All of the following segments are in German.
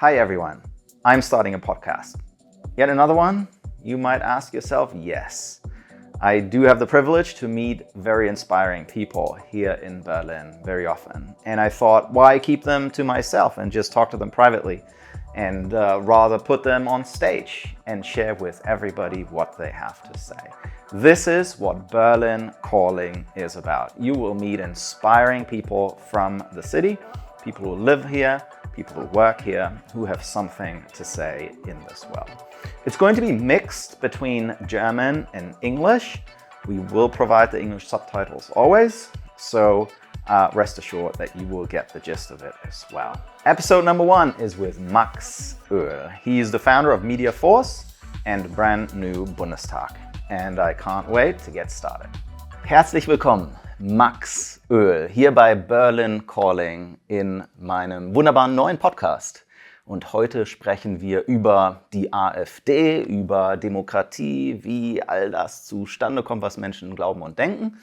Hi everyone, I'm starting a podcast. Yet another one? You might ask yourself, yes. I do have the privilege to meet very inspiring people here in Berlin very often. And I thought, why keep them to myself and just talk to them privately? And rather put them on stage and share with everybody what they have to say. This is what Berlin Calling is about. You will meet inspiring people from the city, people who live here, people who work here, who have something to say in this world. It's going to be mixed between German and English. We will provide the English subtitles always, so rest assured that you will get the gist of it as well. Episode number 1 is with Max Oehl. He is the founder of Media Force and Brand New Bundestag. And I can't wait to get started. Herzlich willkommen, Max Oehl, hier bei Berlin Calling in meinem wunderbaren neuen Podcast. Und heute sprechen wir über die AfD, über Demokratie, wie all das zustande kommt, was Menschen glauben und denken.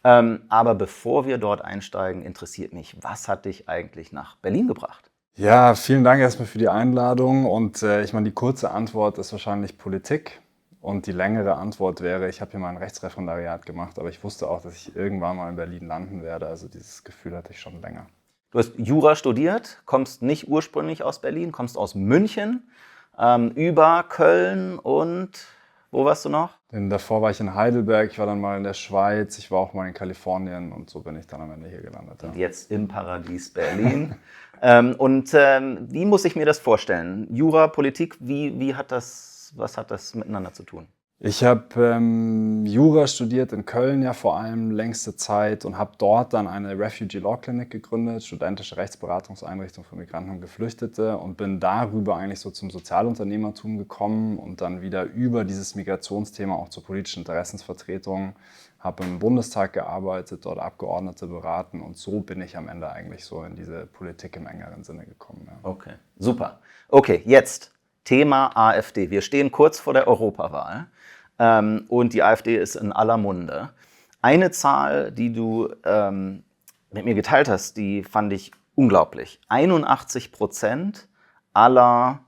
Aber bevor wir dort einsteigen, interessiert mich, was hat dich eigentlich nach Berlin gebracht? Ja, vielen Dank erstmal für die Einladung. Und ich meine, die kurze Antwort ist wahrscheinlich Politik. Und die längere Antwort wäre, ich habe hier mal ein Rechtsreferendariat gemacht, aber ich wusste auch, dass ich irgendwann mal in Berlin landen werde. Also dieses Gefühl hatte ich schon länger. Du hast Jura studiert, kommst nicht ursprünglich aus Berlin, kommst aus München, über Köln und wo warst du noch? Denn davor war ich in Heidelberg, ich war dann mal in der Schweiz, ich war auch mal in Kalifornien und so bin ich dann am Ende hier gelandet. Ja. Und jetzt im Paradies Berlin. Wie muss ich mir das vorstellen? Jura, Politik, was hat das miteinander zu tun? Ich habe Jura studiert in Köln ja vor allem längste Zeit und habe dort dann eine Refugee Law Clinic gegründet, studentische Rechtsberatungseinrichtung für Migranten und Geflüchtete, und bin darüber eigentlich so zum Sozialunternehmertum gekommen und dann wieder über dieses Migrationsthema auch zur politischen Interessensvertretung, habe im Bundestag gearbeitet, dort Abgeordnete beraten, und so bin ich am Ende eigentlich so in diese Politik im engeren Sinne gekommen. Ja. Okay, super. Okay, jetzt Thema AfD. Wir stehen kurz vor der Europawahl. Und die AfD ist in aller Munde. Eine Zahl, die du mit mir geteilt hast, die fand ich unglaublich. 81% aller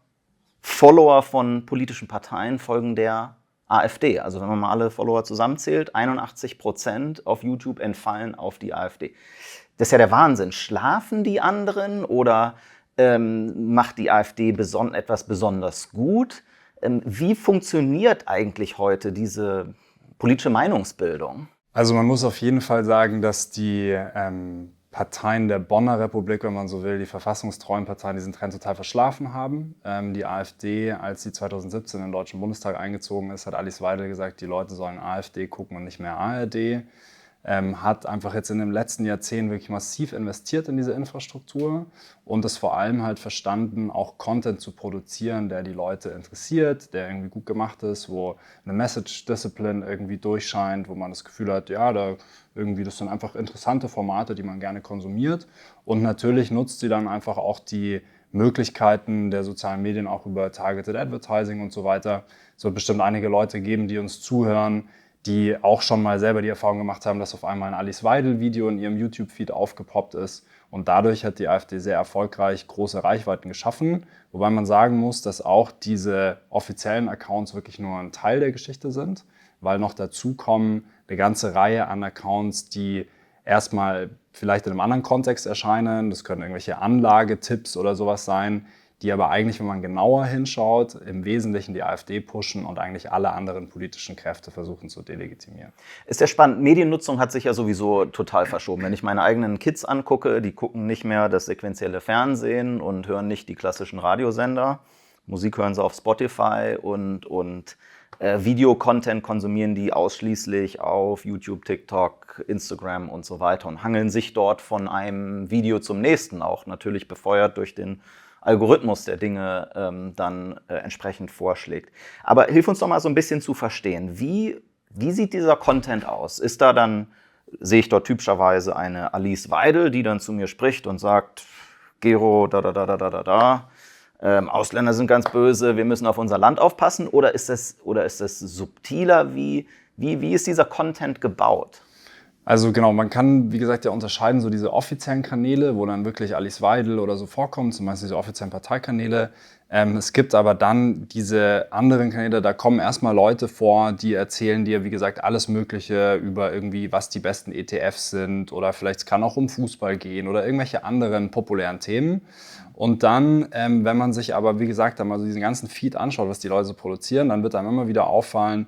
Follower von politischen Parteien folgen der AfD. Also wenn man mal alle Follower zusammenzählt, 81% auf YouTube entfallen auf die AfD. Das ist ja der Wahnsinn. Schlafen die anderen oder macht die AfD etwas besonders gut? Wie funktioniert eigentlich heute diese politische Meinungsbildung? Also man muss auf jeden Fall sagen, dass die Parteien der Bonner Republik, wenn man so will, die verfassungstreuen Parteien, diesen Trend total verschlafen haben. Die AfD, als sie 2017 in den Deutschen Bundestag eingezogen ist, hat Alice Weidel gesagt, die Leute sollen AfD gucken und nicht mehr ARD. Hat einfach jetzt in dem letzten Jahrzehnt wirklich massiv investiert in diese Infrastruktur und es vor allem halt verstanden, auch Content zu produzieren, der die Leute interessiert, der irgendwie gut gemacht ist, wo eine Message-Discipline irgendwie durchscheint, wo man das Gefühl hat, ja, das sind einfach interessante Formate, die man gerne konsumiert. Und natürlich nutzt sie dann einfach auch die Möglichkeiten der sozialen Medien, auch über Targeted Advertising und so weiter. Es wird bestimmt einige Leute geben, die uns zuhören, die auch schon mal selber die Erfahrung gemacht haben, dass auf einmal ein Alice Weidel-Video in ihrem YouTube-Feed aufgepoppt ist. Und dadurch hat die AfD sehr erfolgreich große Reichweiten geschaffen. Wobei man sagen muss, dass auch diese offiziellen Accounts wirklich nur ein Teil der Geschichte sind, weil noch dazu kommen eine ganze Reihe an Accounts, die erstmal vielleicht in einem anderen Kontext erscheinen. Das können irgendwelche Anlagetipps oder sowas sein, die aber eigentlich, wenn man genauer hinschaut, im Wesentlichen die AfD pushen und eigentlich alle anderen politischen Kräfte versuchen zu delegitimieren. Ist ja spannend. Mediennutzung hat sich ja sowieso total verschoben. Wenn ich meine eigenen Kids angucke, die gucken nicht mehr das sequentielle Fernsehen und hören nicht die klassischen Radiosender. Musik hören sie auf Spotify und Videocontent konsumieren die ausschließlich auf YouTube, TikTok, Instagram und so weiter und hangeln sich dort von einem Video zum nächsten, auch natürlich befeuert durch den Algorithmus, der Dinge dann entsprechend vorschlägt. Aber hilf uns doch mal so ein bisschen zu verstehen, wie sieht dieser Content aus? Sehe ich dort typischerweise eine Alice Weidel, die dann zu mir spricht und sagt, Gero, Ausländer sind ganz böse, wir müssen auf unser Land aufpassen? Oder ist das subtiler? Wie ist dieser Content gebaut? Also genau, man kann, wie gesagt, ja unterscheiden, so diese offiziellen Kanäle, wo dann wirklich Alice Weidel oder so vorkommt, zum Beispiel diese offiziellen Parteikanäle. Es gibt aber dann diese anderen Kanäle, da kommen erstmal Leute vor, die erzählen dir, wie gesagt, alles Mögliche über irgendwie, was die besten ETFs sind oder vielleicht es kann auch um Fußball gehen oder irgendwelche anderen populären Themen. Und dann, wenn man sich aber, wie gesagt, dann mal so diesen ganzen Feed anschaut, was die Leute so produzieren, dann wird einem immer wieder auffallen,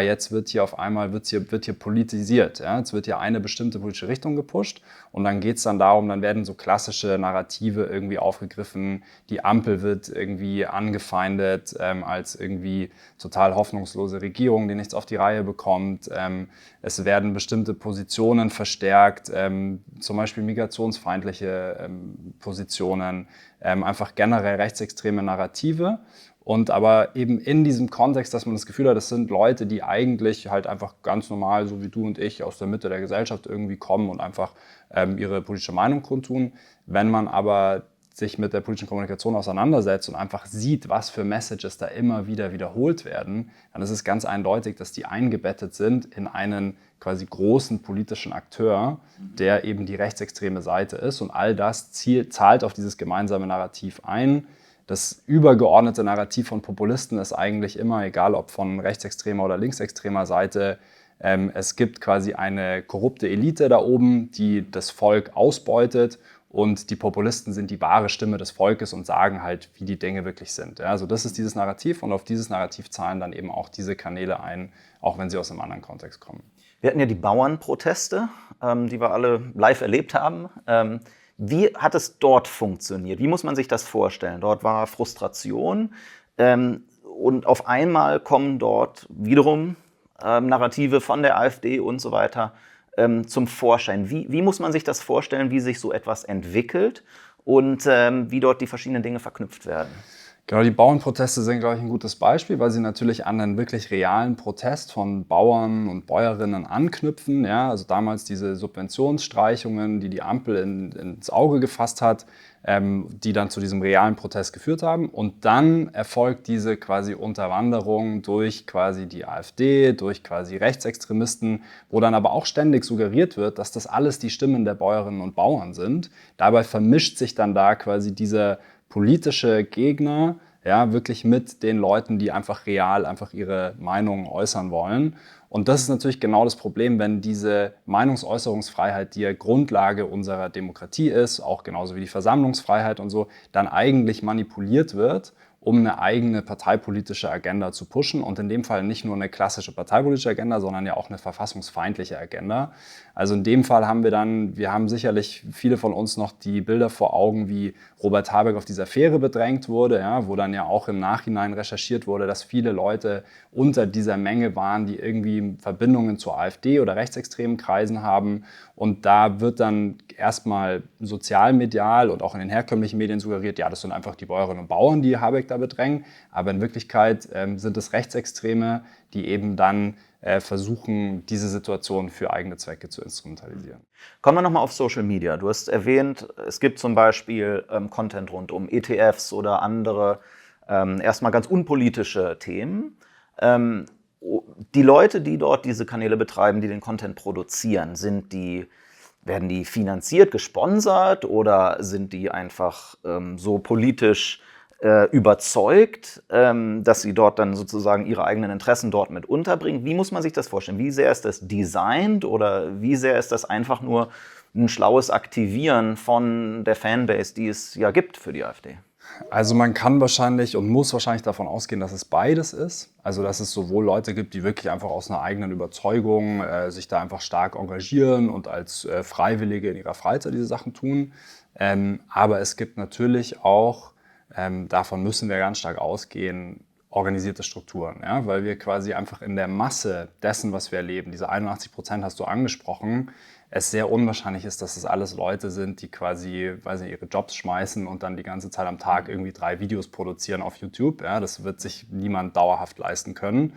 jetzt wird hier auf einmal wird hier politisiert. Ja? Jetzt wird hier eine bestimmte politische Richtung gepusht und dann geht es dann darum, dann werden so klassische Narrative irgendwie aufgegriffen, die Ampel wird irgendwie angefeindet als irgendwie total hoffnungslose Regierung, die nichts auf die Reihe bekommt. Es werden bestimmte Positionen verstärkt, zum Beispiel migrationsfeindliche Positionen, einfach generell rechtsextreme Narrative. Und aber eben in diesem Kontext, dass man das Gefühl hat, das sind Leute, die eigentlich halt einfach ganz normal, so wie du und ich, aus der Mitte der Gesellschaft irgendwie kommen und einfach ihre politische Meinung kundtun. Wenn man aber sich mit der politischen Kommunikation auseinandersetzt und einfach sieht, was für Messages da immer wieder wiederholt werden, dann ist es ganz eindeutig, dass die eingebettet sind in einen quasi großen politischen Akteur, der eben die rechtsextreme Seite ist. Und all das zahlt auf dieses gemeinsame Narrativ ein. Das übergeordnete Narrativ von Populisten ist eigentlich immer, egal ob von rechtsextremer oder linksextremer Seite, es gibt quasi eine korrupte Elite da oben, die das Volk ausbeutet und die Populisten sind die wahre Stimme des Volkes und sagen halt, wie die Dinge wirklich sind. Ja, also das ist dieses Narrativ und auf dieses Narrativ zahlen dann eben auch diese Kanäle ein, auch wenn sie aus einem anderen Kontext kommen. Wir hatten ja die Bauernproteste, die wir alle live erlebt haben. Wie hat es dort funktioniert? Wie muss man sich das vorstellen? Dort war Frustration und auf einmal kommen dort wiederum Narrative von der AfD und so weiter zum Vorschein. Wie muss man sich das vorstellen, wie sich so etwas entwickelt und wie dort die verschiedenen Dinge verknüpft werden? Genau, die Bauernproteste sind, glaube ich, ein gutes Beispiel, weil sie natürlich an einen wirklich realen Protest von Bauern und Bäuerinnen anknüpfen. Ja, also damals diese Subventionsstreichungen, die die Ampel ins Auge gefasst hat, die dann zu diesem realen Protest geführt haben. Und dann erfolgt diese quasi Unterwanderung durch quasi die AfD, durch quasi Rechtsextremisten, wo dann aber auch ständig suggeriert wird, dass das alles die Stimmen der Bäuerinnen und Bauern sind. Dabei vermischt sich dann da quasi dieser politische Gegner, ja, wirklich mit den Leuten, die einfach real einfach ihre Meinung äußern wollen. Und das ist natürlich genau das Problem, wenn diese Meinungsäußerungsfreiheit, die ja Grundlage unserer Demokratie ist, auch genauso wie die Versammlungsfreiheit und so, dann eigentlich manipuliert wird, um eine eigene parteipolitische Agenda zu pushen und in dem Fall nicht nur eine klassische parteipolitische Agenda, sondern ja auch eine verfassungsfeindliche Agenda. Also in dem Fall haben wir haben sicherlich viele von uns noch die Bilder vor Augen, wie Robert Habeck auf dieser Fähre bedrängt wurde, ja, wo dann ja auch im Nachhinein recherchiert wurde, dass viele Leute unter dieser Menge waren, die irgendwie Verbindungen zur AfD oder rechtsextremen Kreisen haben. Und da wird dann erstmal sozialmedial und auch in den herkömmlichen Medien suggeriert, ja, das sind einfach die Bäuerinnen und Bauern, die Habeck da bedrängen. Aber in Wirklichkeit sind es Rechtsextreme, die eben dann versuchen, diese Situation für eigene Zwecke zu instrumentalisieren. Kommen wir nochmal auf Social Media. Du hast erwähnt, es gibt zum Beispiel Content rund um ETFs oder andere erstmal ganz unpolitische Themen. Die Leute, die dort diese Kanäle betreiben, die den Content produzieren, werden die finanziert, gesponsert oder sind die einfach so politisch überzeugt, dass sie dort dann sozusagen ihre eigenen Interessen dort mit unterbringen? Wie muss man sich das vorstellen? Wie sehr ist das designt oder wie sehr ist das einfach nur ein schlaues Aktivieren von der Fanbase, die es ja gibt für die AfD? Also man kann wahrscheinlich und muss wahrscheinlich davon ausgehen, dass es beides ist. Also dass es sowohl Leute gibt, die wirklich einfach aus einer eigenen Überzeugung sich da einfach stark engagieren und als Freiwillige in ihrer Freizeit diese Sachen tun. Aber es gibt natürlich auch, davon müssen wir ganz stark ausgehen, organisierte Strukturen, ja? Weil wir quasi einfach in der Masse dessen, was wir erleben, diese 81% hast du angesprochen, es sehr unwahrscheinlich ist, dass es alles Leute sind, die quasi, weiß nicht, ihre Jobs schmeißen und dann die ganze Zeit am Tag irgendwie 3 Videos produzieren auf YouTube. Ja? Das wird sich niemand dauerhaft leisten können.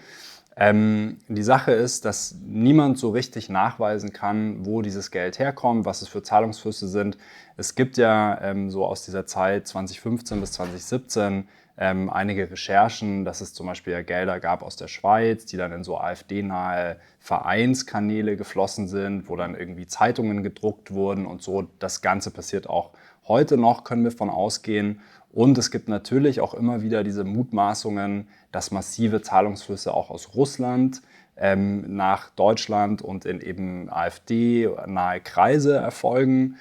Die Sache ist, dass niemand so richtig nachweisen kann, wo dieses Geld herkommt, was es für Zahlungsflüsse sind. Es gibt ja so aus dieser Zeit 2015 bis 2017 einige Recherchen, dass es zum Beispiel ja Gelder gab aus der Schweiz, die dann in so AfD-nahe Vereinskanäle geflossen sind, wo dann irgendwie Zeitungen gedruckt wurden und so. Das Ganze passiert auch heute noch, können wir von ausgehen. Und es gibt natürlich auch immer wieder diese Mutmaßungen, dass massive Zahlungsflüsse auch aus Russland nach Deutschland und in eben AfD-nahe Kreise erfolgen.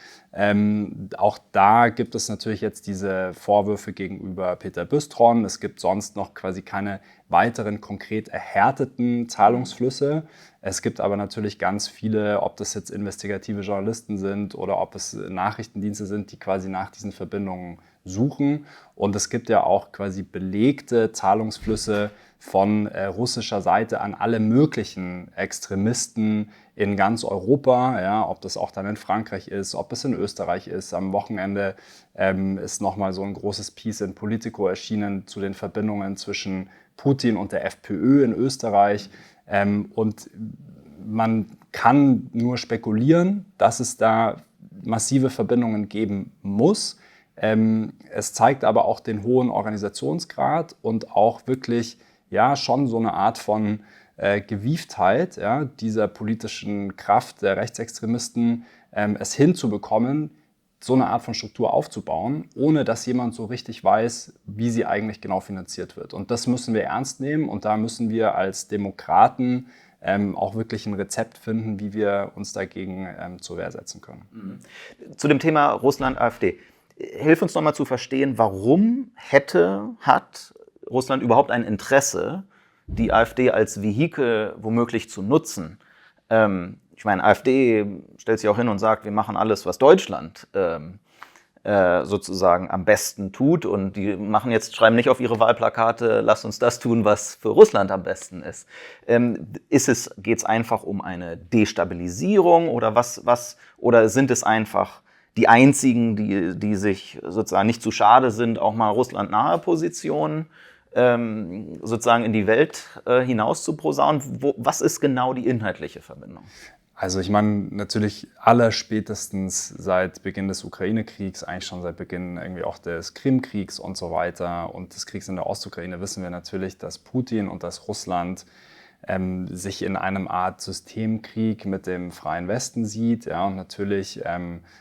Auch da gibt es natürlich jetzt diese Vorwürfe gegenüber Peter Büstron. Es gibt sonst noch quasi keine weiteren konkret erhärteten Zahlungsflüsse. Es gibt aber natürlich ganz viele, ob das jetzt investigative Journalisten sind oder ob es Nachrichtendienste sind, die quasi nach diesen Verbindungen suchen. Und es gibt ja auch quasi belegte Zahlungsflüsse von russischer Seite an alle möglichen Extremisten in ganz Europa, ja, ob das auch dann in Frankreich ist, ob es in Österreich ist. Am Wochenende ist nochmal so ein großes Piece in Politico erschienen zu den Verbindungen zwischen Putin und der FPÖ in Österreich. Und man kann nur spekulieren, dass es da massive Verbindungen geben muss. Es zeigt aber auch den hohen Organisationsgrad und auch wirklich ja schon so eine Art von Gewieftheit ja, dieser politischen Kraft der Rechtsextremisten, es hinzubekommen, so eine Art von Struktur aufzubauen, ohne dass jemand so richtig weiß, wie sie eigentlich genau finanziert wird. Und das müssen wir ernst nehmen und da müssen wir als Demokraten auch wirklich ein Rezept finden, wie wir uns dagegen zur Wehr setzen können. Zu dem Thema Russland-AfD. Hilf uns nochmal zu verstehen, warum hat Russland überhaupt ein Interesse, die AfD als Vehikel womöglich zu nutzen? Ich meine, AfD stellt sich auch hin und sagt, wir machen alles, was Deutschland sozusagen am besten tut. Und die schreiben nicht auf ihre Wahlplakate, lasst uns das tun, was für Russland am besten ist. Geht es einfach um eine Destabilisierung oder oder sind es einfach die einzigen, die sich sozusagen nicht zu schade sind, auch mal russlandnahe Positionen sozusagen in die Welt hinaus zu posaunen? Was ist genau die inhaltliche Verbindung? Also ich meine, natürlich allerspätestens seit Beginn des Ukraine-Kriegs, eigentlich schon seit Beginn irgendwie auch des Krim-Kriegs und so weiter und des Kriegs in der Ostukraine wissen wir natürlich, dass Putin und dass Russland sich in einem Art Systemkrieg mit dem Freien Westen sieht, ja, und natürlich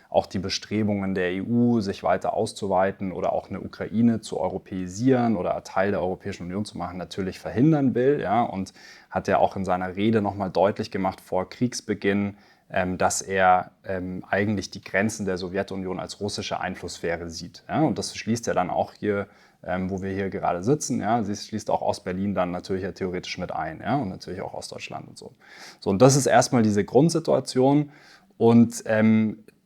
auch die Bestrebungen der EU, sich weiter auszuweiten oder auch eine Ukraine zu europäisieren oder Teil der Europäischen Union zu machen, natürlich verhindern will, ja, und hat ja auch in seiner Rede nochmal deutlich gemacht vor Kriegsbeginn, dass er eigentlich die Grenzen der Sowjetunion als russische Einflusssphäre sieht. Ja, und das schließt ja dann auch hier, wo wir hier gerade sitzen. Ja, sie schließt auch Ostberlin dann natürlich ja theoretisch mit ein, ja, und natürlich auch Ostdeutschland und so. So, und das ist erstmal diese Grundsituation. Und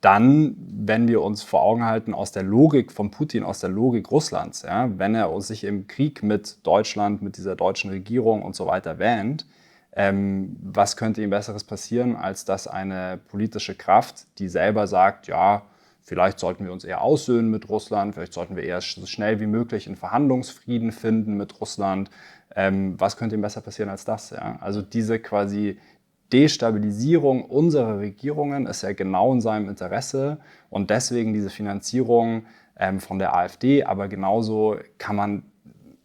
dann, wenn wir uns vor Augen halten aus der Logik von Putin, aus der Logik Russlands, ja, wenn er sich im Krieg mit Deutschland, mit dieser deutschen Regierung und so weiter wähnt, was könnte ihm Besseres passieren, als dass eine politische Kraft, die selber sagt, ja, vielleicht sollten wir uns eher aussöhnen mit Russland, vielleicht sollten wir eher so schnell wie möglich einen Verhandlungsfrieden finden mit Russland. Was könnte ihm besser passieren als das? Ja? Also diese quasi Destabilisierung unserer Regierungen ist ja genau in seinem Interesse und deswegen diese Finanzierung von der AfD, aber genauso kann man,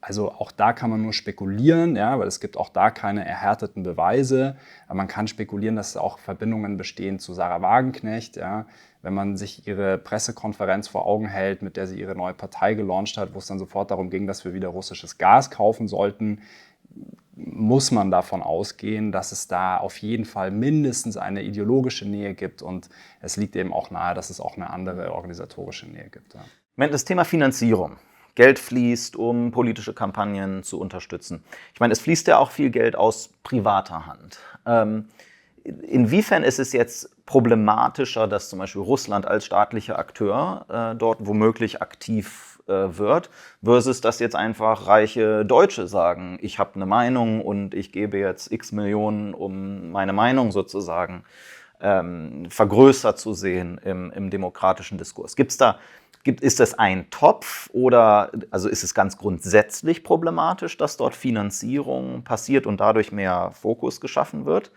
also auch da kann man nur spekulieren, ja, weil es gibt auch da keine erhärteten Beweise. Aber man kann spekulieren, dass auch Verbindungen bestehen zu Sarah Wagenknecht. Ja. Wenn man sich ihre Pressekonferenz vor Augen hält, mit der sie ihre neue Partei gelauncht hat, wo es dann sofort darum ging, dass wir wieder russisches Gas kaufen sollten, muss man davon ausgehen, dass es da auf jeden Fall mindestens eine ideologische Nähe gibt. Und es liegt eben auch nahe, dass es auch eine andere organisatorische Nähe gibt. Ja. Das Thema Finanzierung. Geld fließt, um politische Kampagnen zu unterstützen. Ich meine, es fließt ja auch viel Geld aus privater Hand. Inwiefern ist es jetzt problematischer, dass zum Beispiel Russland als staatlicher Akteur dort womöglich aktiv wird, versus dass jetzt einfach reiche Deutsche sagen, ich habe eine Meinung und ich gebe jetzt x Millionen, um meine Meinung sozusagen vergrößert zu sehen im demokratischen Diskurs. Gibt es da Ist das ein Topf oder also ist es ganz grundsätzlich problematisch, dass dort Finanzierung passiert und dadurch mehr Fokus geschaffen wird?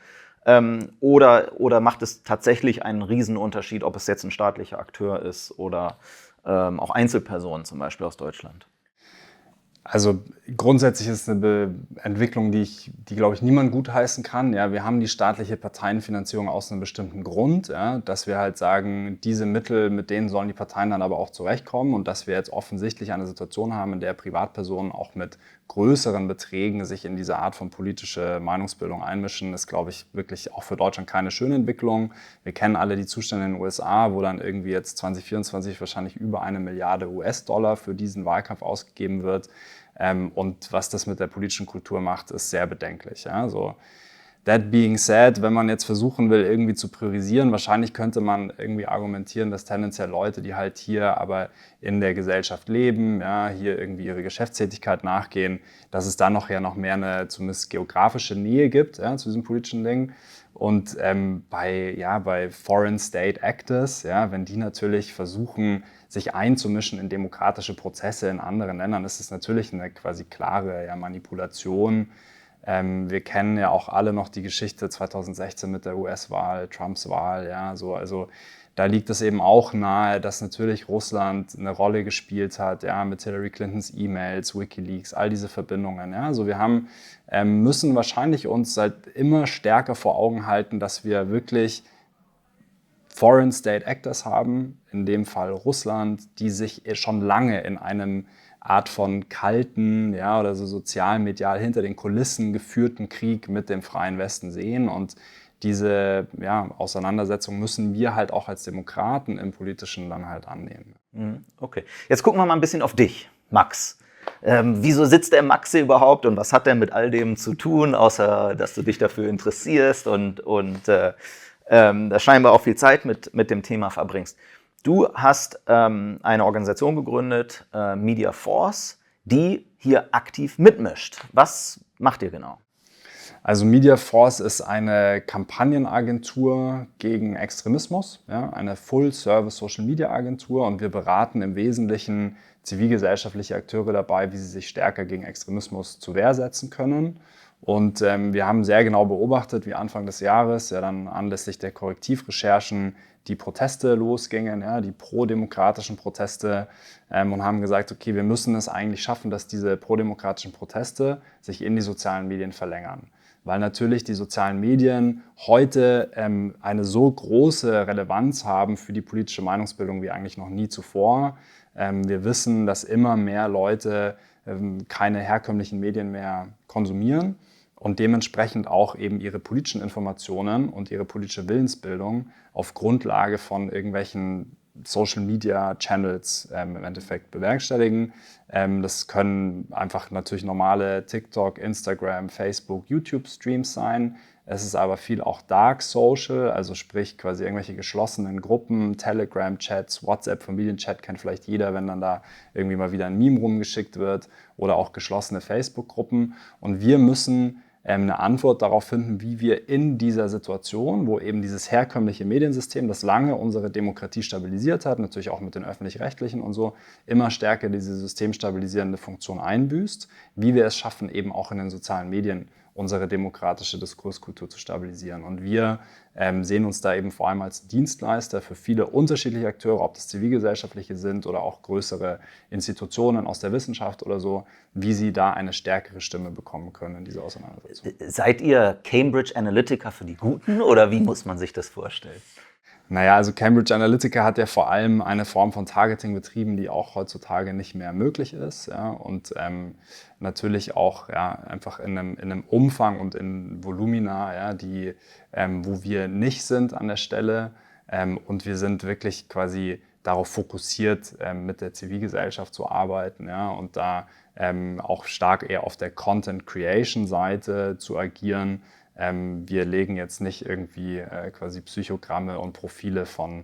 Oder macht es tatsächlich einen Riesenunterschied, ob es jetzt ein staatlicher Akteur ist oder auch Einzelpersonen zum Beispiel aus Deutschland? Also grundsätzlich ist es eine Entwicklung, die glaube ich, niemand gutheißen kann. Ja, wir haben die staatliche Parteienfinanzierung aus einem bestimmten Grund, ja, dass wir halt sagen, diese Mittel, mit denen sollen die Parteien dann aber auch zurechtkommen und dass wir jetzt offensichtlich eine Situation haben, in der Privatpersonen auch mit größeren Beträgen sich in diese Art von politische Meinungsbildung einmischen, ist, glaube ich, wirklich auch für Deutschland keine schöne Entwicklung. Wir kennen alle die Zustände in den USA, wo dann irgendwie jetzt 2024 wahrscheinlich über 1 Milliarde US-Dollar für diesen Wahlkampf ausgegeben wird. Und was das mit der politischen Kultur macht, ist sehr bedenklich. Ja? So, that being said, wenn man jetzt versuchen will, irgendwie zu priorisieren, wahrscheinlich könnte man irgendwie argumentieren, dass tendenziell Leute, die halt hier aber in der Gesellschaft leben, ja, hier irgendwie ihre Geschäftstätigkeit nachgehen, dass es da noch mehr eine zumindest geografische Nähe gibt, ja, zu diesem politischen Ding. Und bei Foreign State Actors, ja, wenn die natürlich versuchen, sich einzumischen in demokratische Prozesse in anderen Ländern, ist es natürlich eine quasi klare Manipulation. Wir kennen ja auch alle noch die Geschichte 2016 mit der US-Wahl, Trumps Wahl. Ja, so, also da liegt es eben auch nahe, dass natürlich Russland eine Rolle gespielt hat, ja, mit Hillary Clintons E-Mails, WikiLeaks, all diese Verbindungen. Ja. Also wir müssen wahrscheinlich uns halt immer stärker vor Augen halten, dass wir wirklich Foreign State Actors haben, in dem Fall Russland, die sich schon lange in einem Art von kalten, ja, oder so sozial-medial hinter den Kulissen geführten Krieg mit dem freien Westen sehen. Und diese Auseinandersetzung müssen wir halt auch als Demokraten im Politischen dann halt annehmen. Okay, jetzt gucken wir mal ein bisschen auf dich, Max. Wieso sitzt der Max hier überhaupt und was hat der mit all dem zu tun, außer dass du dich dafür interessierst und da scheinbar auch viel Zeit mit dem Thema verbringst. Du hast eine Organisation gegründet, Media Force, die hier aktiv mitmischt. Was macht ihr genau? Also Media Force ist eine Kampagnenagentur gegen Extremismus, ja, eine Full-Service-Social-Media-Agentur, und wir beraten im Wesentlichen zivilgesellschaftliche Akteure dabei, wie sie sich stärker gegen Extremismus zur Wehr setzen können. Und wir haben sehr genau beobachtet, wie Anfang des Jahres ja dann anlässlich der Korrektivrecherchen die Proteste losgingen, ja, die prodemokratischen Proteste, und haben gesagt, okay, wir müssen es eigentlich schaffen, dass diese prodemokratischen Proteste sich in die sozialen Medien verlängern. Weil natürlich die sozialen Medien heute eine so große Relevanz haben für die politische Meinungsbildung wie eigentlich noch nie zuvor. Wir wissen, dass immer mehr Leute keine herkömmlichen Medien mehr konsumieren und dementsprechend auch eben ihre politischen Informationen und ihre politische Willensbildung auf Grundlage von irgendwelchen Social-Media-Channels im Endeffekt bewerkstelligen. Das können einfach natürlich normale TikTok, Instagram, Facebook, YouTube-Streams sein. Es ist aber viel auch Dark Social, also sprich quasi irgendwelche geschlossenen Gruppen, Telegram-Chats, WhatsApp-Familienchat kennt vielleicht jeder, wenn dann da irgendwie mal wieder ein Meme rumgeschickt wird, oder auch geschlossene Facebook-Gruppen. Und wir müssen eine Antwort darauf finden, wie wir in dieser Situation, wo eben dieses herkömmliche Mediensystem, das lange unsere Demokratie stabilisiert hat, natürlich auch mit den Öffentlich-Rechtlichen und so, immer stärker diese systemstabilisierende Funktion einbüßt, wie wir es schaffen, eben auch in den sozialen Medien unsere demokratische Diskurskultur zu stabilisieren. Und wir sehen uns da eben vor allem als Dienstleister für viele unterschiedliche Akteure, ob das zivilgesellschaftliche sind oder auch größere Institutionen aus der Wissenschaft oder so, wie sie da eine stärkere Stimme bekommen können in dieser Auseinandersetzung. Seid ihr Cambridge Analytica für die Guten oder wie muss man sich das vorstellen? Naja, also Cambridge Analytica hat ja vor allem eine Form von Targeting betrieben, die auch heutzutage nicht mehr möglich ist. Ja, und natürlich auch einfach in einem Umfang und in Volumina, wo wir nicht sind an der Stelle. Und wir sind wirklich quasi darauf fokussiert, mit der Zivilgesellschaft zu arbeiten, ja, und da auch stark eher auf der Content-Creation-Seite zu agieren. Wir legen jetzt nicht irgendwie quasi Psychogramme und Profile von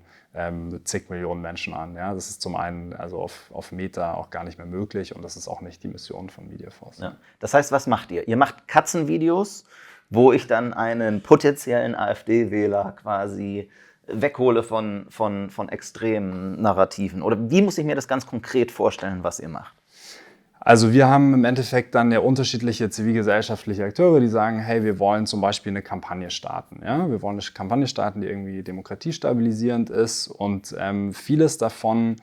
zig Millionen Menschen an. Ja? Das ist zum einen also auf Meta auch gar nicht mehr möglich, und das ist auch nicht die Mission von Media Force. Ja. Das heißt, was macht ihr? Ihr macht Katzenvideos, wo ich dann einen potenziellen AfD-Wähler quasi weghole von extremen Narrativen? Oder wie muss ich mir das ganz konkret vorstellen, was ihr macht? Also wir haben im Endeffekt dann ja unterschiedliche zivilgesellschaftliche Akteure, die sagen, hey, wir wollen zum Beispiel eine Kampagne starten. Ja? Wir wollen eine Kampagne starten, die irgendwie demokratiestabilisierend ist und vieles davon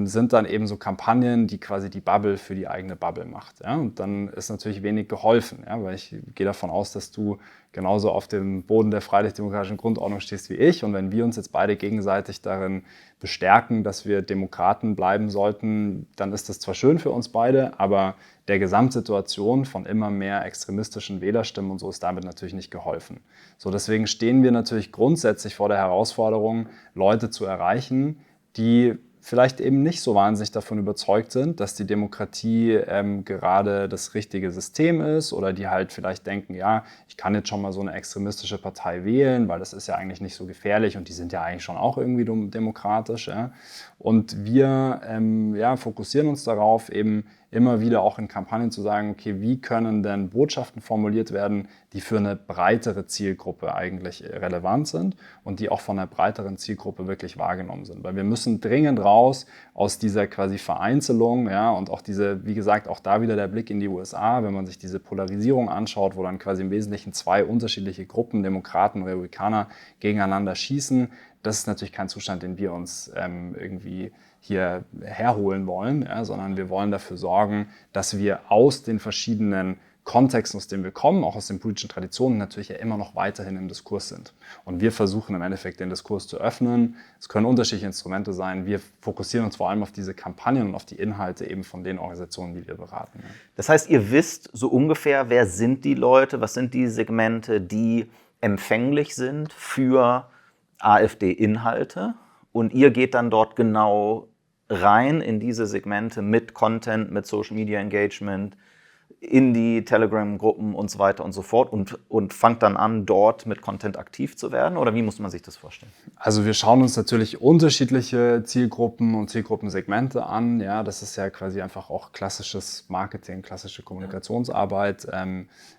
sind dann eben so Kampagnen, die quasi die Bubble für die eigene Bubble macht. Ja? Und dann ist natürlich wenig geholfen, ja? Weil ich gehe davon aus, dass du genauso auf dem Boden der freiheitlich-demokratischen Grundordnung stehst wie ich. Und wenn wir uns jetzt beide gegenseitig darin bestärken, dass wir Demokraten bleiben sollten, dann ist das zwar schön für uns beide, aber der Gesamtsituation von immer mehr extremistischen Wählerstimmen und so ist damit natürlich nicht geholfen. So, deswegen stehen wir natürlich grundsätzlich vor der Herausforderung, Leute zu erreichen, die vielleicht eben nicht so wahnsinnig davon überzeugt sind, dass die Demokratie gerade das richtige System ist oder die halt vielleicht denken, ja, ich kann jetzt schon mal so eine extremistische Partei wählen, weil das ist ja eigentlich nicht so gefährlich und die sind ja eigentlich schon auch irgendwie demokratisch. Ja. Und wir fokussieren uns darauf, eben immer wieder auch in Kampagnen zu sagen, okay, wie können denn Botschaften formuliert werden, die für eine breitere Zielgruppe eigentlich relevant sind und die auch von einer breiteren Zielgruppe wirklich wahrgenommen sind. Weil wir müssen dringend raus aus dieser quasi Vereinzelung, ja, und auch diese, wie gesagt, auch da wieder der Blick in die USA, wenn man sich diese Polarisierung anschaut, wo dann quasi im Wesentlichen zwei unterschiedliche Gruppen, Demokraten und Republikaner, gegeneinander schießen. Das ist natürlich kein Zustand, den wir uns irgendwie hier herholen wollen, ja, sondern wir wollen dafür sorgen, dass wir aus den verschiedenen Kontexten, aus denen wir kommen, auch aus den politischen Traditionen, natürlich ja immer noch weiterhin im Diskurs sind. Und wir versuchen im Endeffekt den Diskurs zu öffnen. Es können unterschiedliche Instrumente sein. Wir fokussieren uns vor allem auf diese Kampagnen und auf die Inhalte eben von den Organisationen, die wir beraten. Ja. Das heißt, ihr wisst so ungefähr, wer sind die Leute, was sind die Segmente, die empfänglich sind für AfD-Inhalte? Und ihr geht dann dort genau rein in diese Segmente mit Content, mit Social Media Engagement, in die Telegram-Gruppen und so weiter und so fort und fangt dann an, dort mit Content aktiv zu werden? Oder wie muss man sich das vorstellen? Also wir schauen uns natürlich unterschiedliche Zielgruppen und Zielgruppensegmente an. Ja, das ist ja quasi einfach auch klassisches Marketing, klassische Kommunikationsarbeit.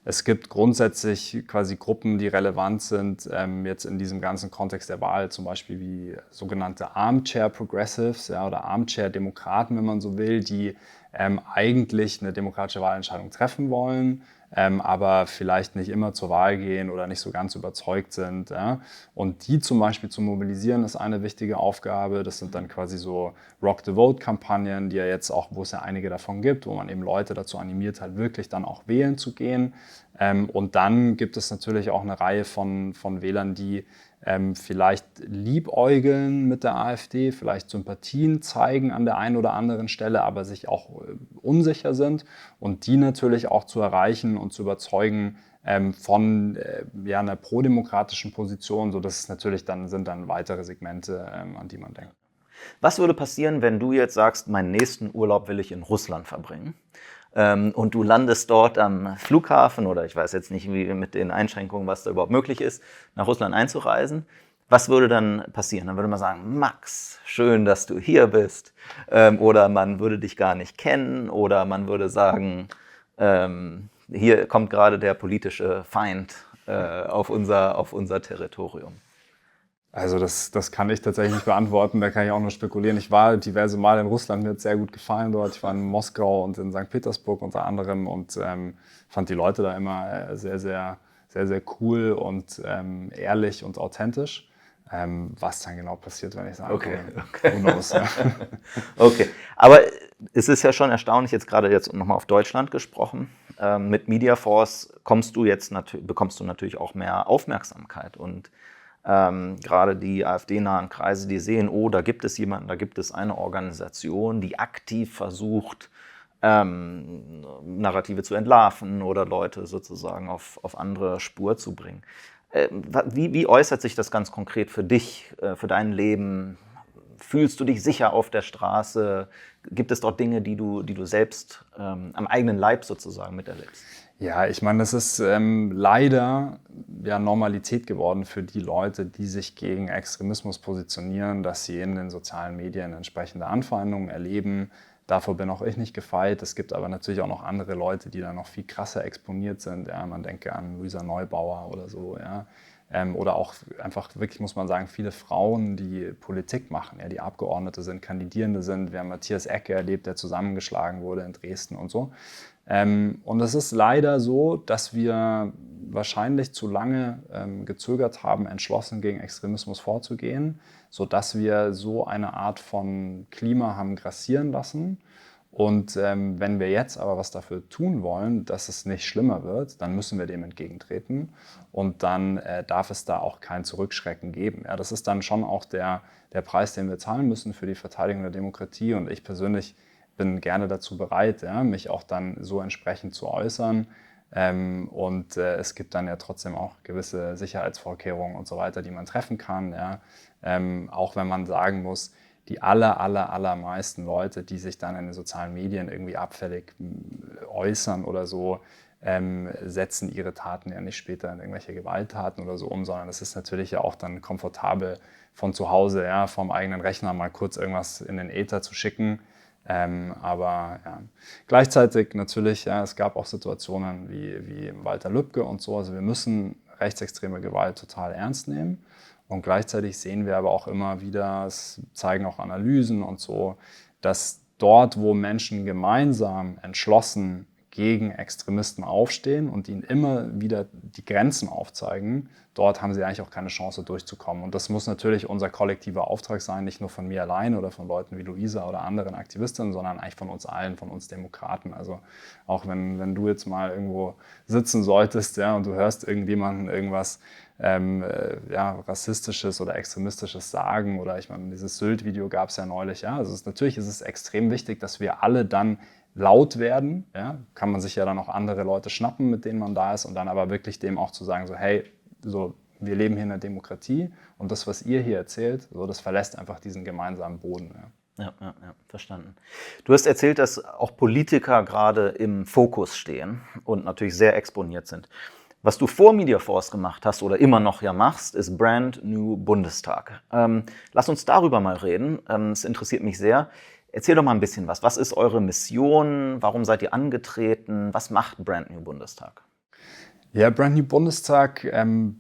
Es gibt grundsätzlich quasi Gruppen, die relevant sind, jetzt in diesem ganzen Kontext der Wahl, zum Beispiel wie sogenannte Armchair Progressives, ja, oder Armchair Demokraten, wenn man so will, die eigentlich eine demokratische Wahlentscheidung treffen wollen, aber vielleicht nicht immer zur Wahl gehen oder nicht so ganz überzeugt sind. Ja? Und die zum Beispiel zu mobilisieren, ist eine wichtige Aufgabe. Das sind dann quasi so Rock-the-Vote-Kampagnen, die ja jetzt auch, wo es ja einige davon gibt, wo man eben Leute dazu animiert, halt wirklich dann auch wählen zu gehen. Und dann gibt es natürlich auch eine Reihe von Wählern, die vielleicht liebäugeln mit der AfD, vielleicht Sympathien zeigen an der einen oder anderen Stelle, aber sich auch unsicher sind und die natürlich auch zu erreichen und zu überzeugen von einer prodemokratischen Position, sodass es natürlich sind dann weitere Segmente, an die man denkt. Was würde passieren, wenn du jetzt sagst, meinen nächsten Urlaub will ich in Russland verbringen? Und du landest dort am Flughafen oder ich weiß jetzt nicht, wie mit den Einschränkungen, was da überhaupt möglich ist, nach Russland einzureisen. Was würde dann passieren? Dann würde man sagen, Max, schön, dass du hier bist. Oder man würde dich gar nicht kennen. Oder man würde sagen, hier kommt gerade der politische Feind auf unser Territorium. Also das kann ich tatsächlich nicht beantworten, da kann ich auch nur spekulieren. Ich war diverse Mal in Russland, mir hat es sehr gut gefallen dort. Ich war in Moskau und in St. Petersburg unter anderem und fand die Leute da immer sehr, sehr, sehr, sehr cool und ehrlich und authentisch. Was dann genau passiert, wenn ich sage, okay. Who knows, ja. Okay, aber es ist ja schon erstaunlich, jetzt nochmal auf Deutschland gesprochen, mit Mediaforce bekommst du natürlich auch mehr Aufmerksamkeit und gerade die AfD-nahen Kreise, die sehen, oh, da gibt es jemanden, da gibt es eine Organisation, die aktiv versucht, Narrative zu entlarven oder Leute sozusagen auf andere Spur zu bringen. Wie äußert sich das ganz konkret für dich, für dein Leben? Fühlst du dich sicher auf der Straße? Gibt es dort Dinge, die du selbst am eigenen Leib sozusagen miterlebst? Ja, ich meine, das ist leider ja Normalität geworden für die Leute, die sich gegen Extremismus positionieren, dass sie in den sozialen Medien entsprechende Anfeindungen erleben. Davor bin auch ich nicht gefeit. Es gibt aber natürlich auch noch andere Leute, die da noch viel krasser exponiert sind. Ja, man denke an Luisa Neubauer oder so, ja, oder auch einfach wirklich, muss man sagen, viele Frauen, die Politik machen, ja, die Abgeordnete sind, Kandidierende sind. Wir haben Matthias Ecke erlebt, der zusammengeschlagen wurde in Dresden und so. Und es ist leider so, dass wir wahrscheinlich zu lange gezögert haben, entschlossen gegen Extremismus vorzugehen, sodass wir so eine Art von Klima haben grassieren lassen. Und wenn wir jetzt aber was dafür tun wollen, dass es nicht schlimmer wird, dann müssen wir dem entgegentreten und dann darf es da auch kein Zurückschrecken geben. Ja, das ist dann schon auch der Preis, den wir zahlen müssen für die Verteidigung der Demokratie, und ich persönlich bin gerne dazu bereit, ja, mich auch dann so entsprechend zu äußern. Und es gibt dann ja trotzdem auch gewisse Sicherheitsvorkehrungen und so weiter, die man treffen kann. Ja. Auch wenn man sagen muss, die allermeisten Leute, die sich dann in den sozialen Medien irgendwie abfällig äußern oder so, setzen ihre Taten ja nicht später in irgendwelche Gewalttaten oder so um, sondern es ist natürlich ja auch dann komfortabel von zu Hause, ja, vom eigenen Rechner mal kurz irgendwas in den Äther zu schicken. Aber ja. Gleichzeitig natürlich, ja, es gab auch Situationen wie Walter Lübcke und so. Also wir müssen rechtsextreme Gewalt total ernst nehmen. Und gleichzeitig sehen wir aber auch immer wieder, es zeigen auch Analysen und so, dass dort, wo Menschen gemeinsam entschlossen gegen Extremisten aufstehen und ihnen immer wieder die Grenzen aufzeigen, dort haben sie eigentlich auch keine Chance durchzukommen. Und das muss natürlich unser kollektiver Auftrag sein, nicht nur von mir allein oder von Leuten wie Luisa oder anderen Aktivistinnen, sondern eigentlich von uns allen, von uns Demokraten. Also auch wenn du jetzt mal irgendwo sitzen solltest, ja, und du hörst irgendjemanden irgendwas Rassistisches oder Extremistisches sagen, oder ich meine, dieses Sylt-Video gab es ja neulich. Ja? Also natürlich ist es extrem wichtig, dass wir alle dann laut werden. Ja? Kann man sich ja dann auch andere Leute schnappen, mit denen man da ist, und dann aber wirklich dem auch zu sagen, so hey, so, wir leben hier in einer Demokratie und das, was ihr hier erzählt, so, das verlässt einfach diesen gemeinsamen Boden. Ja. Ja, verstanden. Du hast erzählt, dass auch Politiker gerade im Fokus stehen und natürlich sehr exponiert sind. Was du vor Mediaforce gemacht hast oder immer noch ja machst, ist Brand New Bundestag. Lass uns darüber mal reden. Es interessiert mich sehr. Erzähl doch mal ein bisschen was. Was ist eure Mission? Warum seid ihr angetreten? Was macht Brand New Bundestag? Ja, Brand New Bundestag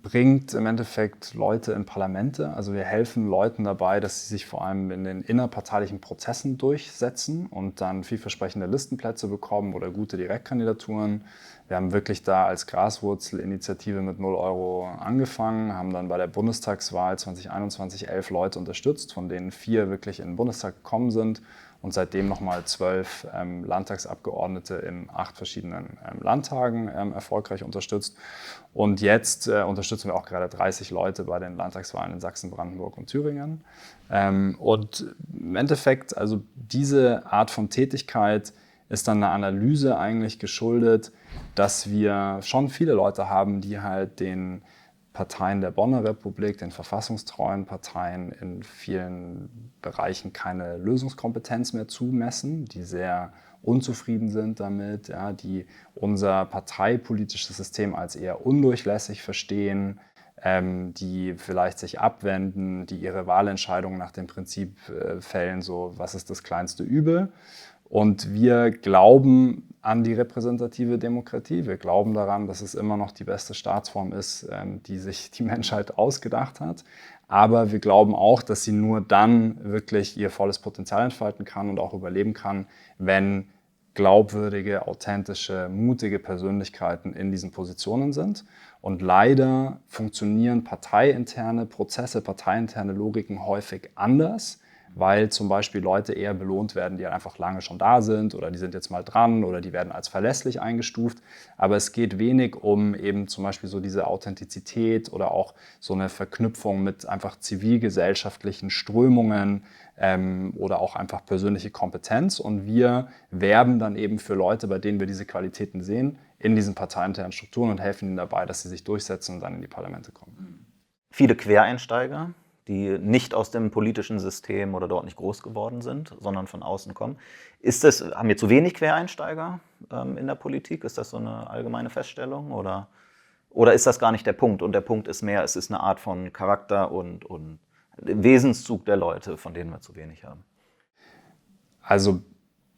bringt im Endeffekt Leute in Parlamente. Also wir helfen Leuten dabei, dass sie sich vor allem in den innerparteilichen Prozessen durchsetzen und dann vielversprechende Listenplätze bekommen oder gute Direktkandidaturen. Wir haben wirklich da als Graswurzelinitiative mit 0 Euro angefangen, haben dann bei der Bundestagswahl 2021 11 Leute unterstützt, von denen 4 wirklich in den Bundestag gekommen sind. Und seitdem nochmal 12 Landtagsabgeordnete in 8 verschiedenen Landtagen erfolgreich unterstützt. Und jetzt unterstützen wir auch gerade 30 Leute bei den Landtagswahlen in Sachsen, Brandenburg und Thüringen. Und im Endeffekt, also diese Art von Tätigkeit ist dann eine Analyse eigentlich geschuldet, dass wir schon viele Leute haben, die halt den Parteien der Bonner Republik, den verfassungstreuen Parteien in vielen Bereichen keine Lösungskompetenz mehr zumessen, die sehr unzufrieden sind damit, ja, die unser parteipolitisches System als eher undurchlässig verstehen, die vielleicht sich abwenden, die ihre Wahlentscheidungen nach dem Prinzip fällen, so was ist das kleinste Übel. Und wir glauben an die repräsentative Demokratie. Wir glauben daran, dass es immer noch die beste Staatsform ist, die sich die Menschheit ausgedacht hat. Aber wir glauben auch, dass sie nur dann wirklich ihr volles Potenzial entfalten kann und auch überleben kann, wenn glaubwürdige, authentische, mutige Persönlichkeiten in diesen Positionen sind. Und leider funktionieren parteiinterne Prozesse, parteiinterne Logiken häufig anders, weil zum Beispiel Leute eher belohnt werden, die einfach lange schon da sind oder die sind jetzt mal dran oder die werden als verlässlich eingestuft. Aber es geht wenig um eben zum Beispiel so diese Authentizität oder auch so eine Verknüpfung mit einfach zivilgesellschaftlichen Strömungen oder auch einfach persönliche Kompetenz. Und wir werben dann eben für Leute, bei denen wir diese Qualitäten sehen, in diesen parteiinternen Strukturen und helfen ihnen dabei, dass sie sich durchsetzen und dann in die Parlamente kommen. Viele Quereinsteiger, die nicht aus dem politischen System oder dort nicht groß geworden sind, sondern von außen kommen. Haben wir zu wenig Quereinsteiger in der Politik? Ist das so eine allgemeine Feststellung? Oder ist das gar nicht der Punkt? Und der Punkt ist mehr, es ist eine Art von Charakter und Wesenszug der Leute, von denen wir zu wenig haben. Also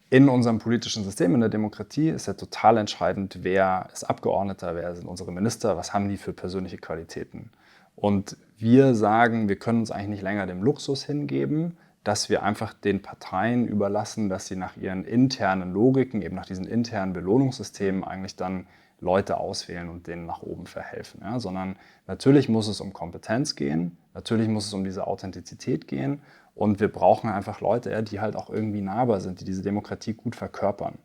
in unserem politischen System, in der Demokratie, ist ja total entscheidend, wer ist Abgeordneter, wer sind unsere Minister, was haben die für persönliche Qualitäten. Und wir sagen, wir können uns eigentlich nicht länger dem Luxus hingeben, dass wir einfach den Parteien überlassen, dass sie nach ihren internen Logiken, eben nach diesen internen Belohnungssystemen eigentlich dann Leute auswählen und denen nach oben verhelfen. Ja? Sondern natürlich muss es um Kompetenz gehen, natürlich muss es um diese Authentizität gehen und wir brauchen einfach Leute, die halt auch irgendwie nahbar sind, die diese Demokratie gut verkörpern.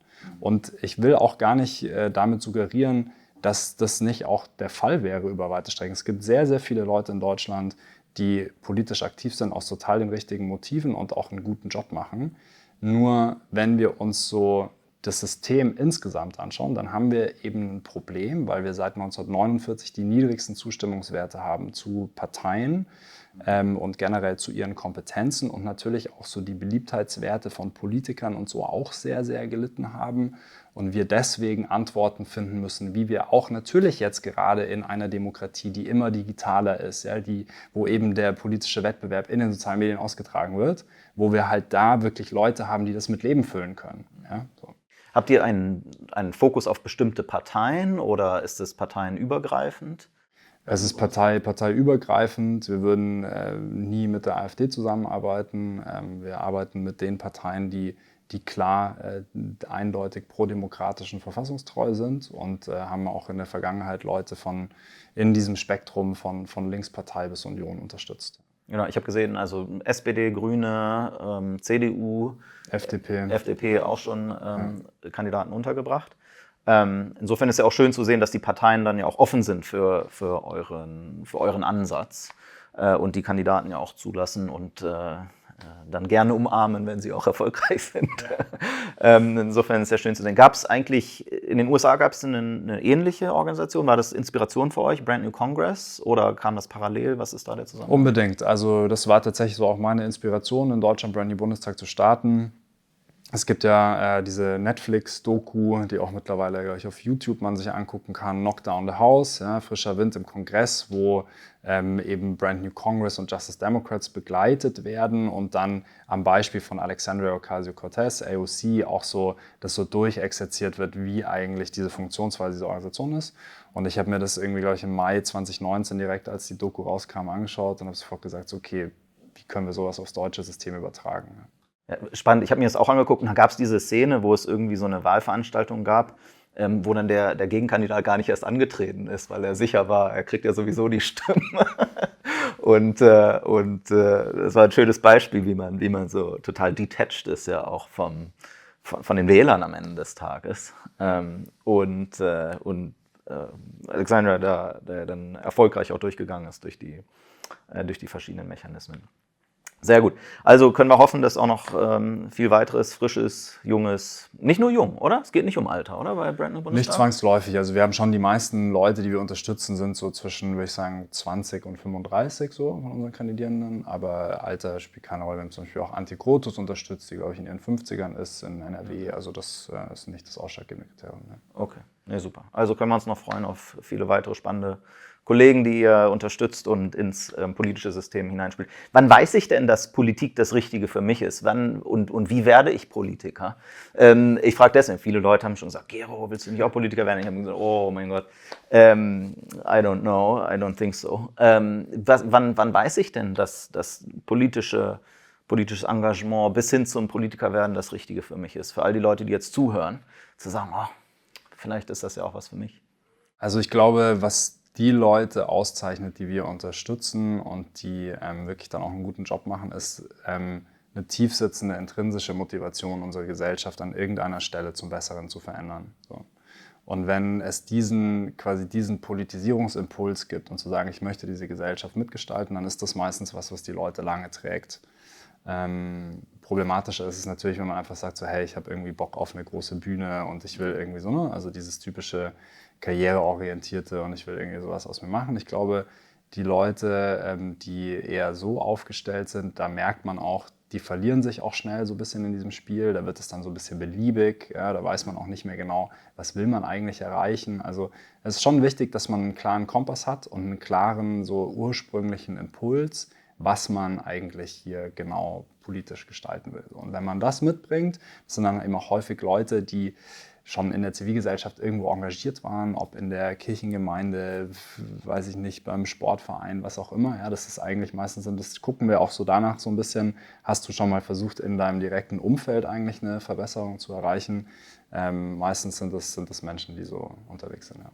Und ich will auch gar nicht damit suggerieren, dass das nicht auch der Fall wäre über weite Strecken. Es gibt sehr, sehr viele Leute in Deutschland, die politisch aktiv sind, aus total den richtigen Motiven und auch einen guten Job machen. Nur wenn wir uns so das System insgesamt anschauen, dann haben wir eben ein Problem, weil wir seit 1949 die niedrigsten Zustimmungswerte haben zu Parteien und generell zu ihren Kompetenzen und natürlich auch so die Beliebtheitswerte von Politikern und so auch sehr, sehr gelitten haben. Und wir deswegen Antworten finden müssen, wie wir auch natürlich jetzt gerade in einer Demokratie, die immer digitaler ist, ja, wo eben der politische Wettbewerb in den sozialen Medien ausgetragen wird, wo wir halt da wirklich Leute haben, die das mit Leben füllen können. Ja, so. Habt ihr einen Fokus auf bestimmte Parteien oder ist es parteienübergreifend? Es ist parteiübergreifend. Wir würden nie mit der AfD zusammenarbeiten. Wir arbeiten mit den Parteien, die klar eindeutig prodemokratischen verfassungstreu sind und haben auch in der Vergangenheit Leute in diesem Spektrum von Linkspartei bis Union unterstützt. Genau, ich habe gesehen, also SPD, Grüne, CDU, FDP auch schon Kandidaten untergebracht. Insofern ist ja auch schön zu sehen, dass die Parteien dann ja auch offen sind für euren Ansatz und die Kandidaten ja auch zulassen und dann gerne umarmen, wenn sie auch erfolgreich sind. Insofern ist es sehr schön zu sehen. Gab es eigentlich, in den USA gab es eine ähnliche Organisation? War das Inspiration für euch, Brand New Congress, oder kam das parallel? Was ist da der Zusammenhang? Unbedingt. Also das war tatsächlich so auch meine Inspiration, in Deutschland Brand New Bundestag zu starten. Es gibt ja diese Netflix-Doku, die auch mittlerweile gleich auf YouTube man sich angucken kann, Knock Down the House, ja, frischer Wind im Kongress, wo eben Brand New Congress und Justice Democrats begleitet werden und dann am Beispiel von Alexandria Ocasio-Cortez, AOC, auch so, dass so durchexerziert wird, wie eigentlich diese Funktionsweise dieser Organisation ist. Und ich habe mir das irgendwie, glaube ich, im Mai 2019 direkt, als die Doku rauskam, angeschaut und habe sofort gesagt, so, okay, wie können wir sowas aufs deutsche System übertragen? Ja, spannend, ich habe mir das auch angeguckt und da gab es diese Szene, wo es irgendwie so eine Wahlveranstaltung gab, wo dann der Gegenkandidat gar nicht erst angetreten ist, weil er sicher war, er kriegt ja sowieso die Stimme. Und das war ein schönes Beispiel, wie man so total detached ist ja auch von den Wählern am Ende des Tages. Alexandra, der dann erfolgreich auch durchgegangen ist durch die verschiedenen Mechanismen. Sehr gut. Also können wir hoffen, dass auch noch viel weiteres, frisches, junges, nicht nur jung, oder? Es geht nicht um Alter, oder? Bei Brand New Bundestag? Nicht zwangsläufig. Also wir haben schon die meisten Leute, die wir unterstützen, sind so zwischen, würde ich sagen, 20 und 35 so von unseren Kandidierenden. Aber Alter spielt keine Rolle. Wir haben zum Beispiel auch Anti-Grotus unterstützt, die, glaube ich, in ihren 50ern ist, in NRW. Also das ist nicht das ausschlaggebende Kriterium. Ne? Okay, nee, super. Also können wir uns noch freuen auf viele weitere spannende Kollegen, die ihr unterstützt und ins politische System hineinspielt. Wann weiß ich denn, dass Politik das Richtige für mich ist? Wann und wie werde ich Politiker? Ich frage deswegen, viele Leute haben schon gesagt, Gero, willst du nicht auch Politiker werden? Ich habe gesagt, oh mein Gott, I don't know, I don't think so. Wann weiß ich denn, dass das politisches Engagement bis hin zum Politiker werden das Richtige für mich ist? Für all die Leute, die jetzt zuhören, zu sagen, oh, vielleicht ist das ja auch was für mich. Also ich glaube, was die Leute auszeichnet, die wir unterstützen und die wirklich dann auch einen guten Job machen, ist eine tiefsitzende intrinsische Motivation, unsere Gesellschaft an irgendeiner Stelle zum Besseren zu verändern. So. Und wenn es diesen Politisierungsimpuls gibt und zu sagen, ich möchte diese Gesellschaft mitgestalten, dann ist das meistens was die Leute lange trägt. Problematischer ist es natürlich, wenn man einfach sagt, so, hey, ich habe irgendwie Bock auf eine große Bühne und ich will irgendwie so, ne? Also dieses typische karriereorientierte und ich will irgendwie sowas aus mir machen. Ich glaube, die Leute, die eher so aufgestellt sind, da merkt man auch, die verlieren sich auch schnell so ein bisschen in diesem Spiel. Da wird es dann so ein bisschen beliebig. Ja, da weiß man auch nicht mehr genau, was will man eigentlich erreichen. Also es ist schon wichtig, dass man einen klaren Kompass hat und einen klaren, so ursprünglichen Impuls, was man eigentlich hier genau politisch gestalten will. Und wenn man das mitbringt, das sind dann eben auch häufig Leute, die schon in der Zivilgesellschaft irgendwo engagiert waren, ob in der Kirchengemeinde, weiß ich nicht, beim Sportverein, was auch immer. Ja, das ist eigentlich meistens, und das gucken wir auch so danach so ein bisschen, hast du schon mal versucht, in deinem direkten Umfeld eigentlich eine Verbesserung zu erreichen? Meistens sind das Menschen, die so unterwegs sind. Ja.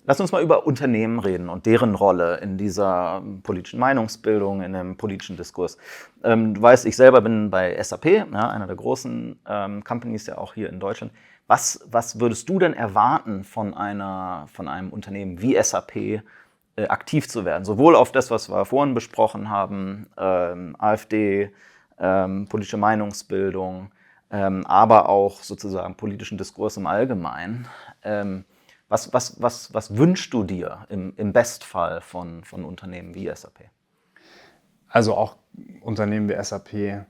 Lass uns mal über Unternehmen reden und deren Rolle in dieser politischen Meinungsbildung, in dem politischen Diskurs. Du weißt, ich selber bin bei SAP, ja, einer der großen Companies ja auch hier in Deutschland. Was würdest du denn erwarten von einem Unternehmen wie SAP aktiv zu werden? Sowohl auf das, was wir vorhin besprochen haben, AfD, politische Meinungsbildung, aber auch sozusagen politischen Diskurs im Allgemeinen. Was wünschst du dir im Bestfall von Unternehmen wie SAP? Also auch Unternehmen wie SAP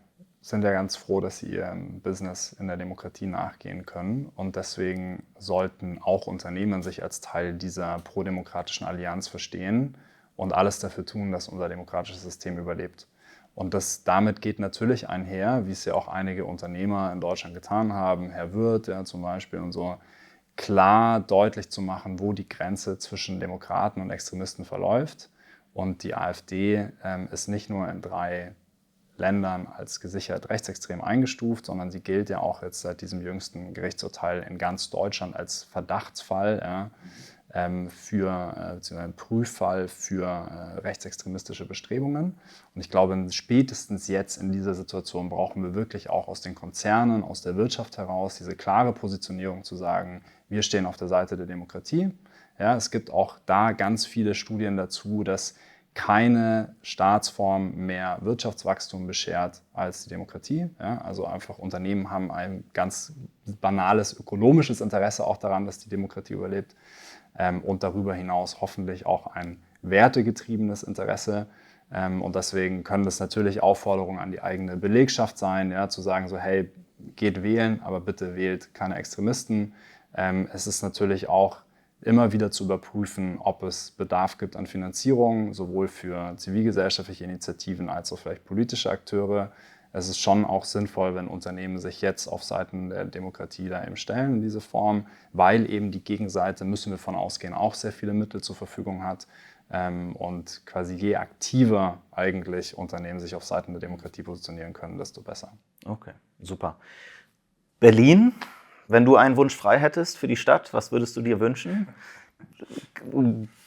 sind ja ganz froh, dass sie ihrem Business in der Demokratie nachgehen können. Und deswegen sollten auch Unternehmen sich als Teil dieser prodemokratischen Allianz verstehen und alles dafür tun, dass unser demokratisches System überlebt. Und damit geht natürlich einher, wie es ja auch einige Unternehmer in Deutschland getan haben, Herr Wirth ja, zum Beispiel und so, klar deutlich zu machen, wo die Grenze zwischen Demokraten und Extremisten verläuft. Und die AfD ist nicht nur in 3 Ländern als gesichert rechtsextrem eingestuft, sondern sie gilt ja auch jetzt seit diesem jüngsten Gerichtsurteil in ganz Deutschland als Verdachtsfall, ja, beziehungsweise ein Prüffall für rechtsextremistische Bestrebungen. Und ich glaube, spätestens jetzt in dieser Situation brauchen wir wirklich auch aus den Konzernen, aus der Wirtschaft heraus diese klare Positionierung zu sagen, wir stehen auf der Seite der Demokratie. Ja, es gibt auch da ganz viele Studien dazu, dass keine Staatsform mehr Wirtschaftswachstum beschert als die Demokratie. Ja, also einfach Unternehmen haben ein ganz banales ökonomisches Interesse auch daran, dass die Demokratie überlebt. Und darüber hinaus hoffentlich auch ein wertegetriebenes Interesse. Und deswegen können das natürlich Aufforderungen an die eigene Belegschaft sein, ja, zu sagen so, hey, geht wählen, aber bitte wählt keine Extremisten. Es ist natürlich auch immer wieder zu überprüfen, ob es Bedarf gibt an Finanzierung, sowohl für zivilgesellschaftliche Initiativen als auch vielleicht politische Akteure. Es ist schon auch sinnvoll, wenn Unternehmen sich jetzt auf Seiten der Demokratie da eben stellen in diese Form, weil eben die Gegenseite, müssen wir davon ausgehen, auch sehr viele Mittel zur Verfügung hat. Und quasi je aktiver eigentlich Unternehmen sich auf Seiten der Demokratie positionieren können, desto besser. Okay, super. Berlin, wenn du einen Wunsch frei hättest für die Stadt, was würdest du dir wünschen?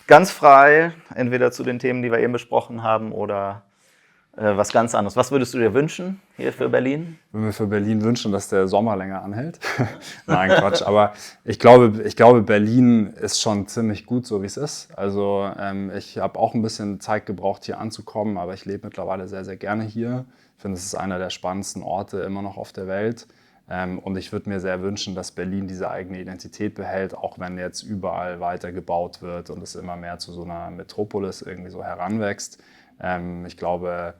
Ganz frei, entweder zu den Themen, die wir eben besprochen haben, oder was ganz anderes. Was würdest du dir wünschen hier für Berlin? Ich würde mir für Berlin wünschen, dass der Sommer länger anhält. Nein, Quatsch. Aber ich glaube, Berlin ist schon ziemlich gut, so wie es ist. Also ich habe auch ein bisschen Zeit gebraucht, hier anzukommen, aber ich lebe mittlerweile sehr, sehr gerne hier. Ich finde, es ist einer der spannendsten Orte immer noch auf der Welt. Und ich würde mir sehr wünschen, dass Berlin diese eigene Identität behält, auch wenn jetzt überall weiter gebaut wird und es immer mehr zu so einer Metropolis irgendwie so heranwächst. Ich glaube,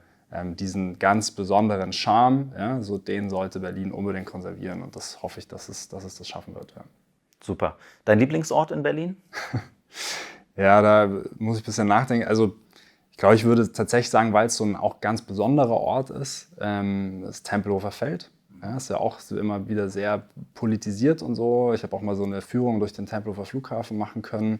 diesen ganz besonderen Charme, ja, so den sollte Berlin unbedingt konservieren und das hoffe ich, dass es das schaffen wird. Ja. Super. Dein Lieblingsort in Berlin? Ja, da muss ich ein bisschen nachdenken. Also ich glaube, ich würde tatsächlich sagen, weil es so ein auch ganz besonderer Ort ist, das Tempelhofer Feld. Ja, ist ja auch immer wieder sehr politisiert und so. Ich habe auch mal so eine Führung durch den Tempelhofer Flughafen machen können.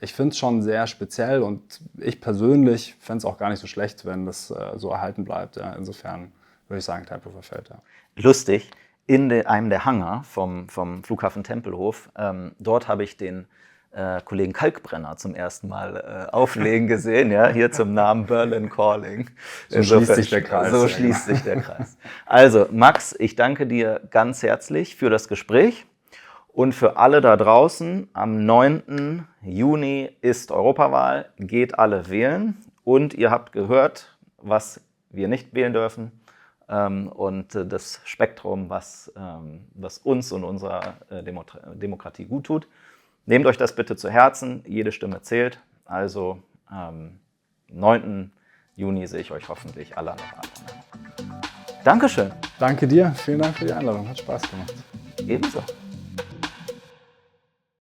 Ich finde es schon sehr speziell und ich persönlich fände es auch gar nicht so schlecht, wenn das so erhalten bleibt. Ja. Insofern würde ich sagen, Tempelhofer Feld. Ja. Lustig, in einem der Hangar vom Flughafen Tempelhof, dort habe ich den Kollegen Kalkbrenner zum ersten Mal auflegen gesehen, ja, hier zum Namen Berlin Calling. So schließt sich der Kreis. So schließt sich der Kreis. Also Max, ich danke dir ganz herzlich für das Gespräch und für alle da draußen. Am 9. Juni ist Europawahl, geht alle wählen und ihr habt gehört, was wir nicht wählen dürfen und das Spektrum, was uns und unserer Demokratie gut tut. Nehmt euch das bitte zu Herzen, jede Stimme zählt. Also am 9. Juni sehe ich euch hoffentlich alle an der Wahlurne. Dankeschön. Danke dir, vielen Dank für die Einladung, hat Spaß gemacht. Ebenso.